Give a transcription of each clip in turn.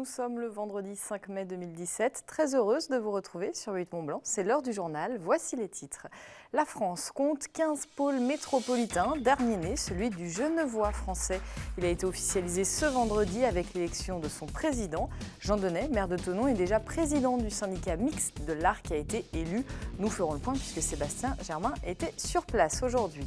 sommes le vendredi 5 mai 2017. Très heureuse de vous retrouver sur 8 Mont-Blanc. C'est l'heure du journal. Voici les titres. La France compte 15 pôles métropolitains. Dernier né, celui du Genevois français. Il a été officialisé ce vendredi avec l'élection de son président. Jean Denay, maire de Thonon, est déjà président du syndicat mixte de l'art qui a été élu. Nous ferons le point puisque Sébastien Germain était sur place aujourd'hui.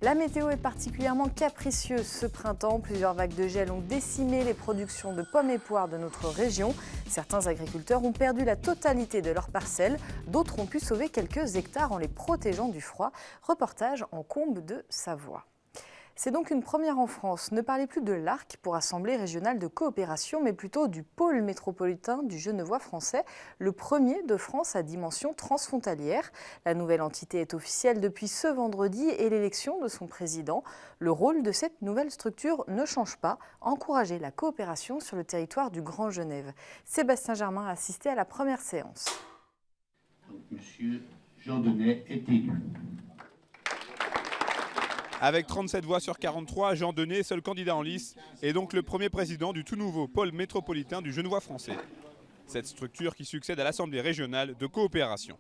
La météo est particulièrement capricieuse ce printemps. Plusieurs vagues de gel ont décimé les productions de pommes et poires de notre région. Certains agriculteurs ont perdu la totalité de leurs parcelles. D'autres ont pu sauver quelques hectares en les protégeant du froid. Reportage en Combe de Savoie. C'est donc une première en France. Ne parlez plus de l'ARC pour Assemblée régionale de coopération, mais plutôt du pôle métropolitain du Genevois français, le premier de France à dimension transfrontalière. La nouvelle entité est officielle depuis ce vendredi et l'élection de son président. Le rôle de cette nouvelle structure ne change pas, encourager la coopération sur le territoire du Grand Genève. Sébastien Germain a assisté à la première séance. Donc, Monsieur Jean Denay est élu. Avec 37 voix sur 43, Jean Denay, seul candidat en lice, est donc le premier président du tout nouveau pôle métropolitain du Genevois français. Cette structure qui succède à l'Assemblée régionale de coopération.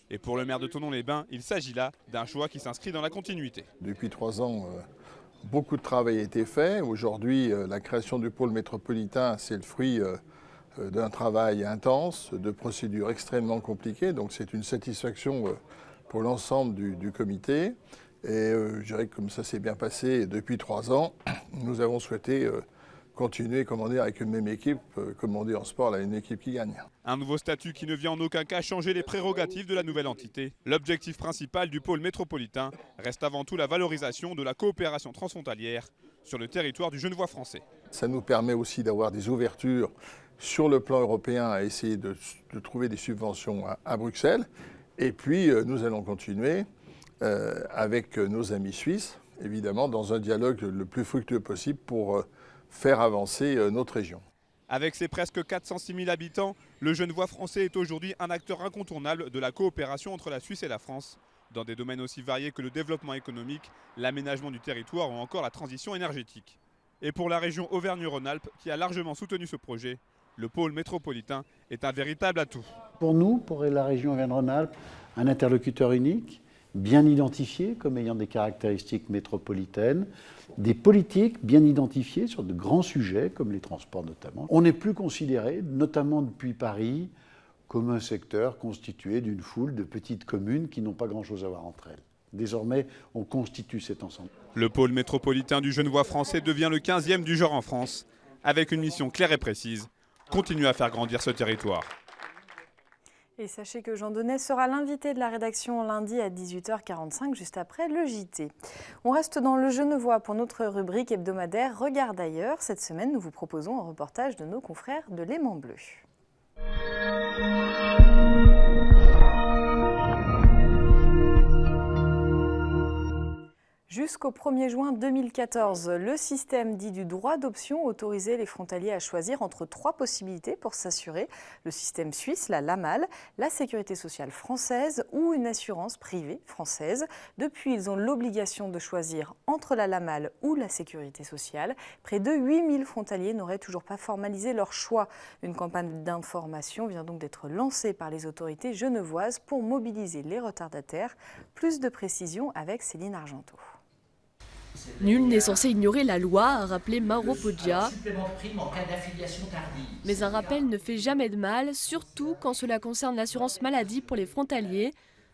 Et pour le maire de Thonon-les-Bains, il s'agit là d'un choix qui s'inscrit dans la continuité. Depuis 3 ans, beaucoup de travail a été fait. Aujourd'hui, la création du pôle métropolitain, c'est le fruit d'un travail intense, de procédures extrêmement compliquées. Donc c'est une satisfaction pour l'ensemble du comité. Et je dirais que comme ça s'est bien passé depuis 3 ans, nous avons souhaité continuer, avec une même équipe. Comme on dit en sport, là, une équipe qui gagne. Un nouveau statut qui ne vient en aucun cas changer les prérogatives de la nouvelle entité. L'objectif principal du pôle métropolitain reste avant tout la valorisation de la coopération transfrontalière sur le territoire du Genevois français. Ça nous permet aussi d'avoir des ouvertures sur le plan européen à essayer de trouver des subventions à Bruxelles. Et puis nous allons continuer avec nos amis suisses, évidemment, dans un dialogue le plus fructueux possible pour faire avancer notre région. Avec ses presque 406 000 habitants, le Genevois français est aujourd'hui un acteur incontournable de la coopération entre la Suisse et la France, dans des domaines aussi variés que le développement économique, l'aménagement du territoire ou encore la transition énergétique. Et pour la région Auvergne-Rhône-Alpes, qui a largement soutenu ce projet, le pôle métropolitain est un véritable atout. Pour nous, pour la région Auvergne-Rhône-Alpes, un interlocuteur unique, bien identifiés comme ayant des caractéristiques métropolitaines, des politiques bien identifiées sur de grands sujets comme les transports notamment. On n'est plus considéré, notamment depuis Paris, comme un secteur constitué d'une foule de petites communes qui n'ont pas grand-chose à voir entre elles. Désormais, on constitue cet ensemble. Le pôle métropolitain du Genevois français devient le 15e du genre en France, avec une mission claire et précise, continuer à faire grandir ce territoire. Et sachez que Jean Denay sera l'invité de la rédaction lundi à 18h45, juste après le JT. On reste dans le Genevois pour notre rubrique hebdomadaire Regarde ailleurs. Cette semaine, nous vous proposons un reportage de nos confrères de Léman Bleu. Jusqu'au 1er juin 2014, le système dit du droit d'option autorisait les frontaliers à choisir entre 3 possibilités pour s'assurer: le système suisse, la LAMAL, la sécurité sociale française ou une assurance privée française. Depuis, ils ont l'obligation de choisir entre la LAMAL ou la sécurité sociale. Près de 8000 frontaliers n'auraient toujours pas formalisé leur choix. Une campagne d'information vient donc d'être lancée par les autorités genevoises pour mobiliser les retardataires. Plus de précisions avec Céline Argenteau. Nul n'est censé ignorer la loi, a rappelé Mauro Poggia. Mais un rappel ne fait jamais de mal, surtout quand cela concerne l'assurance maladie pour les frontaliers.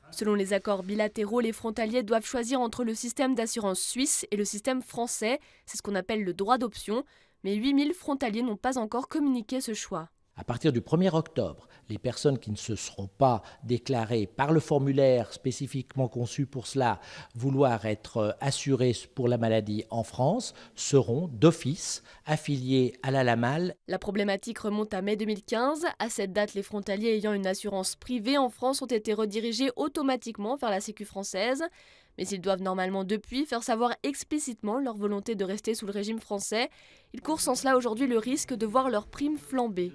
Selon les accords bilatéraux, les frontaliers doivent choisir entre le système d'assurance suisse et le système français. C'est ce qu'on appelle le droit d'option. Mais 8000 frontaliers n'ont pas encore communiqué ce choix. À partir du 1er octobre, les personnes qui ne se seront pas déclarées par le formulaire spécifiquement conçu pour cela vouloir être assurées pour la maladie en France seront d'office affiliées à la LAMAL. La problématique remonte à mai 2015. À cette date, les frontaliers ayant une assurance privée en France ont été redirigés automatiquement vers la Sécu française. Mais ils doivent normalement depuis faire savoir explicitement leur volonté de rester sous le régime français. Ils courent sans cela aujourd'hui le risque de voir leur prime flamber.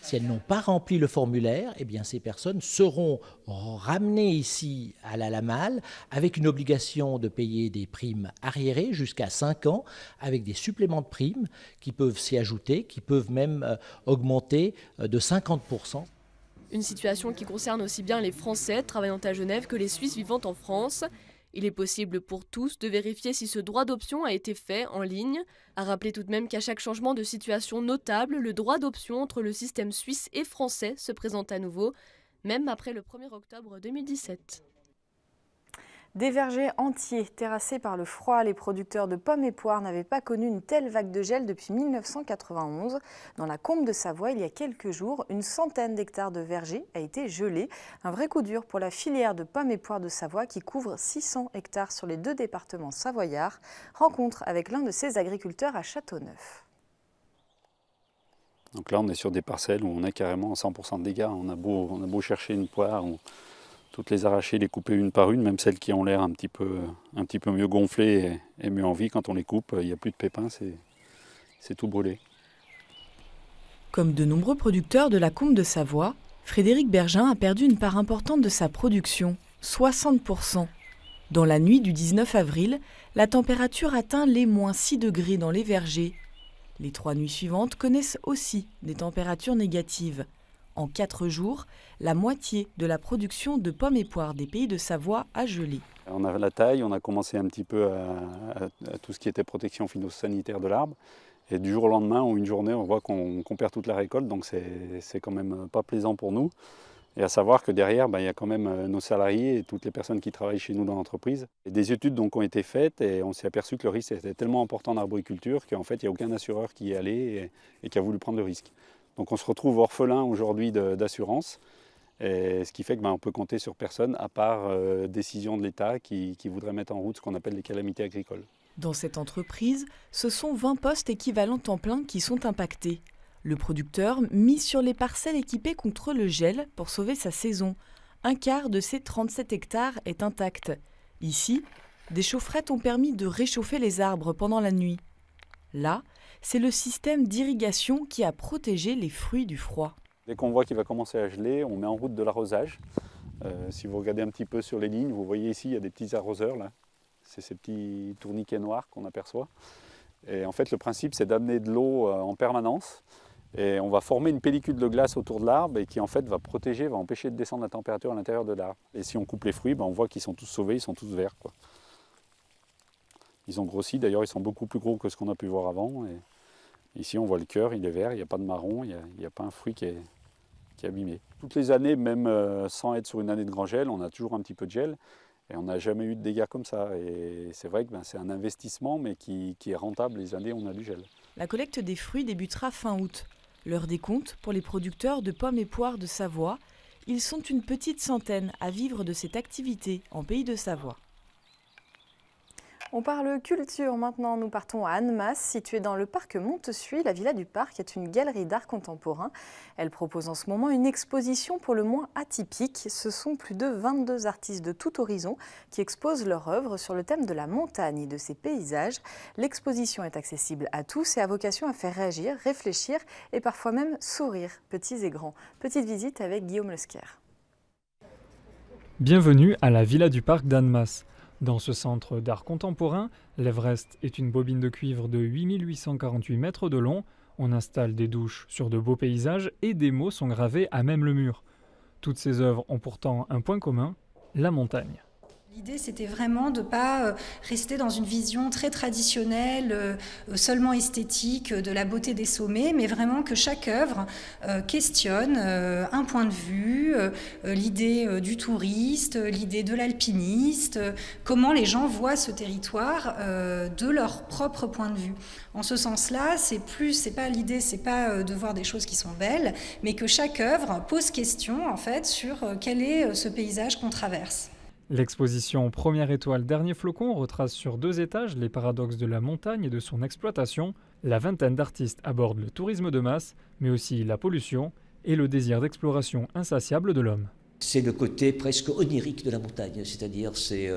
Si elles n'ont pas rempli le formulaire, eh bien ces personnes seront ramenées ici à la Lamal avec une obligation de payer des primes arriérées jusqu'à 5 ans, avec des suppléments de primes qui peuvent s'y ajouter, qui peuvent même augmenter de 50%. Une situation qui concerne aussi bien les Français travaillant à Genève que les Suisses vivant en France. Il est possible pour tous de vérifier si ce droit d'option a été fait en ligne. À rappeler tout de même qu'à chaque changement de situation notable, le droit d'option entre le système suisse et français se présente à nouveau, même après le 1er octobre 2017. Des vergers entiers terrassés par le froid, les producteurs de pommes et poires n'avaient pas connu une telle vague de gel depuis 1991. Dans la Combe de Savoie, il y a quelques jours, une centaine d'hectares de vergers a été gelé. Un vrai coup dur pour la filière de pommes et poires de Savoie qui couvre 600 hectares sur les 2 départements savoyards. Rencontre avec l'un de ces agriculteurs à Châteauneuf. Donc là, on est sur des parcelles où on a carrément 100% de dégâts. On a beau chercher une poire, toutes les arracher, les couper une par une, même celles qui ont l'air un petit peu mieux gonflées et mieux en vie, quand on les coupe, il n'y a plus de pépins, c'est tout brûlé. Comme de nombreux producteurs de la Combe de Savoie, Frédéric Bergin a perdu une part importante de sa production, 60%. Dans la nuit du 19 avril, la température atteint les -6 degrés dans les vergers. Les 3 nuits suivantes connaissent aussi des températures négatives. En 4 jours, la moitié de la production de pommes et poires des Pays de Savoie a gelé. On a la taille, on a commencé un petit peu à tout ce qui était protection phytosanitaire de l'arbre. Et du jour au lendemain, ou une journée, on voit qu'on perd toute la récolte, donc c'est quand même pas plaisant pour nous. Et à savoir que derrière, il y a quand même nos salariés et toutes les personnes qui travaillent chez nous dans l'entreprise. Et des études donc ont été faites et on s'est aperçu que le risque était tellement important en arboriculture qu'en fait, il n'y a aucun assureur qui y est allé et qui a voulu prendre le risque. Donc on se retrouve orphelin aujourd'hui d'assurance, ce qui fait qu'on peut compter sur personne à part décision de l'État qui voudrait mettre en route ce qu'on appelle les calamités agricoles. Dans cette entreprise, ce sont 20 postes équivalents temps plein qui sont impactés. Le producteur mise sur les parcelles équipées contre le gel pour sauver sa saison. Un quart de ces 37 hectares est intact. Ici, des chaufferettes ont permis de réchauffer les arbres pendant la nuit. Là, c'est le système d'irrigation qui a protégé les fruits du froid. Dès qu'on voit qu'il va commencer à geler, on met en route de l'arrosage. Si vous regardez un petit peu sur les lignes, vous voyez ici, il y a des petits arroseurs là. C'est ces petits tourniquets noirs qu'on aperçoit. Et en fait, le principe, c'est d'amener de l'eau en permanence. Et on va former une pellicule de glace autour de l'arbre et qui en fait va protéger, va empêcher de descendre la température à l'intérieur de l'arbre. Et si on coupe les fruits, on voit qu'ils sont tous sauvés, ils sont tous verts, quoi. Ils ont grossi, d'ailleurs ils sont beaucoup plus gros que ce qu'on a pu voir avant. Et ici on voit le cœur, il est vert, il n'y a pas de marron, il n'y a pas un fruit qui est abîmé. Toutes les années, même sans être sur une année de grand gel, on a toujours un petit peu de gel. Et on n'a jamais eu de dégâts comme ça. Et c'est vrai que c'est un investissement, mais qui est rentable les années où on a du gel. La collecte des fruits débutera fin août. L'heure des comptes pour les producteurs de pommes et poires de Savoie. Ils sont une petite centaine à vivre de cette activité en Pays de Savoie. On parle culture maintenant, nous partons à Annemasse, située dans le parc Montessuie. La Villa du Parc est une galerie d'art contemporain. Elle propose en ce moment une exposition pour le moins atypique. Ce sont plus de 22 artistes de tout horizon qui exposent leur œuvre sur le thème de la montagne et de ses paysages. L'exposition est accessible à tous et a vocation à faire réagir, réfléchir et parfois même sourire, petits et grands. Petite visite avec Guillaume Lesquer. Bienvenue à la Villa du Parc d'Annemasse. Dans ce centre d'art contemporain, l'Everest est une bobine de cuivre de 8848 mètres de long. On installe des douches sur de beaux paysages et des mots sont gravés à même le mur. Toutes ces œuvres ont pourtant un point commun, la montagne. L'idée, c'était vraiment de ne pas rester dans une vision très traditionnelle, seulement esthétique, de la beauté des sommets, mais vraiment que chaque œuvre questionne un point de vue, l'idée du touriste, l'idée de l'alpiniste, comment les gens voient ce territoire de leur propre point de vue. En ce sens-là, l'idée, c'est pas de voir des choses qui sont belles, mais que chaque œuvre pose question en fait sur quel est ce paysage qu'on traverse. L'exposition Première étoile, dernier flocon retrace sur 2 étages les paradoxes de la montagne et de son exploitation. La vingtaine d'artistes abordent le tourisme de masse, mais aussi la pollution et le désir d'exploration insatiable de l'homme. c'est le côté presque onirique de la montagne, c'est-à-dire c'est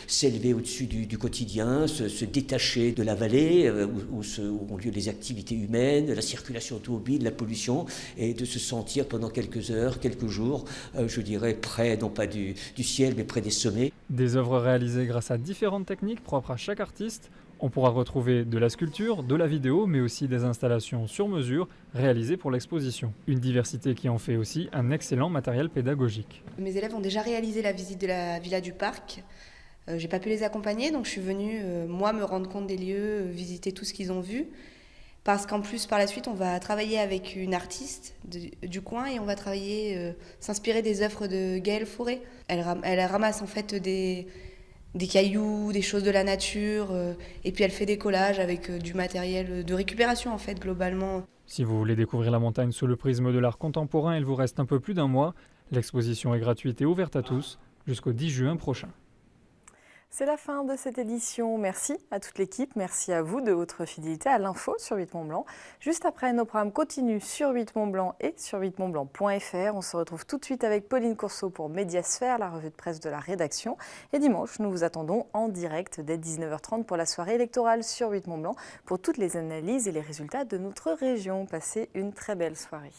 s'élever au-dessus du quotidien, se détacher de la vallée où ont lieu les activités humaines, la circulation automobile, la pollution, et de se sentir pendant quelques heures, quelques jours, je dirais près, non pas du ciel, mais près des sommets. Des œuvres réalisées grâce à différentes techniques propres à chaque artiste. On pourra retrouver de la sculpture, de la vidéo, mais aussi des installations sur mesure réalisées pour l'exposition. Une diversité qui en fait aussi un excellent matériel pédagogique. Mes élèves ont déjà réalisé la visite de la Villa du Parc. J'ai pas pu les accompagner, donc je suis venue, moi, me rendre compte des lieux, visiter tout ce qu'ils ont vu. Parce qu'en plus, par la suite, on va travailler avec une artiste du coin et on va travailler, s'inspirer des œuvres de Gaëlle Fauré. Elle ramasse en fait des cailloux, des choses de la nature, et puis elle fait des collages avec du matériel de récupération en fait, globalement. Si vous voulez découvrir la montagne sous le prisme de l'art contemporain, il vous reste un peu plus d'un mois. L'exposition est gratuite et ouverte à tous jusqu'au 10 juin prochain. C'est la fin de cette édition. Merci à toute l'équipe. Merci à vous de votre fidélité à l'info sur 8 Mont Blanc. Juste après, nos programmes continuent sur 8 Mont Blanc et sur 8montblanc.fr. On se retrouve tout de suite avec Pauline Courceau pour Médiasphère, la revue de presse de la rédaction. Et dimanche, nous vous attendons en direct dès 19h30 pour la soirée électorale sur 8 Mont Blanc pour toutes les analyses et les résultats de notre région. Passez une très belle soirée.